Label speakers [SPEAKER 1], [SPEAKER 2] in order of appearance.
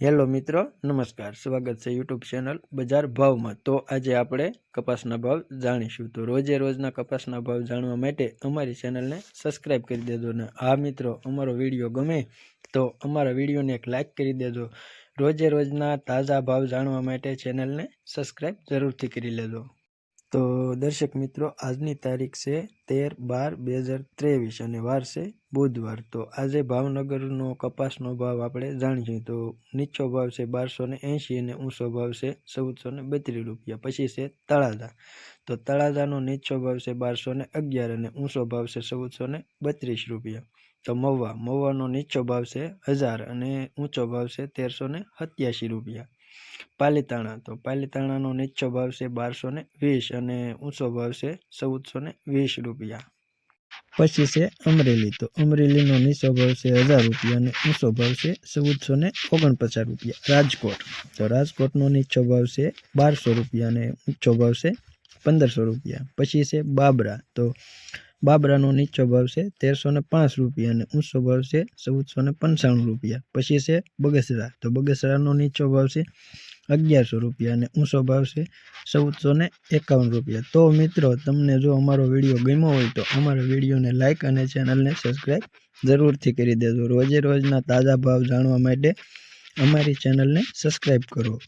[SPEAKER 1] Hello મિત્રો, નમસ્કાર. સ્વાગત છે યુટ્યુબ ચેનલ બજાર ભાવમાં. તો આજે આપણે કપાસના ભાવ જાણીશું. તો રોજે રોજના કપાસના ભાવ જાણવા માટે અમારી ચેનલને સબસ્ક્રાઈબ કરી દેજો. ને આ મિત્રો અમારો વિડીયો ગમે તો અમારા વિડીયોને એક લાઇક કરી દેજો. રોજે રોજના તાજા ભાવ જાણવા માટે ચેનલને સબસ્ક્રાઈબ જરૂરથી કરી લેજો. તો દર્શક મિત્રો, આજની તારીખ છે 13/12/2023 અને વાર છે બુધવાર. તો આજે ભાવનગરનો કપાસનો ભાવ આપણે જાણીશું. તો નીચો ભાવ છે 1280 અને ઊંચો ભાવ છે 1432 રૂપિયા. પછી છે તળાજા. તો તળાજાનો નીચો ભાવ છે 1211 અને ઊંચો ભાવ છે 1432 રૂપિયા. તો મહુવાનો નીચો ભાવ છે 1000 અને ઊંચો ભાવ છે 1387 રૂપિયા. પાલીતાણા. તો પાલીતાણાનો નીચો ભાવ છે 1220 અને ઊંચો ભાવ છે 1420 રૂપિયા. પછી છે અમરેલી. તો અમરેલીનો નીચો ભાવ છે 1000 રૂપિયા અને ઊંચો ભાવ છે 1449 રૂપિયા. રાજકોટ. તો રાજકોટનો નીચો ભાવ છે 1200 રૂપિયા અને ઊંચો ભાવ છે 1500 રૂપિયા. પછી છે બાબરા. તો બાબરાનો નીચો ભાવ છે 1305 રૂપિયા અને ઊંચો ભાવ છે 1495 રૂપિયા. પછી છે બગસરા. તો બગસરાનો નીચો ભાવ છે 1100 રૂપિયા અને ઊંચો ભાવ છે 1451 રૂપિયા. તો મિત્રો, તમને જો અમારો વિડીયો ગમ્યો હોય તો અમારા વિડીયોને લાઇક અને ચેનલને સબસ્ક્રાઈબ જરૂરથી કરી દેજો. રોજે રોજના તાજા ભાવ જાણવા માટે અમારી ચેનલને સબસ્ક્રાઈબ કરો.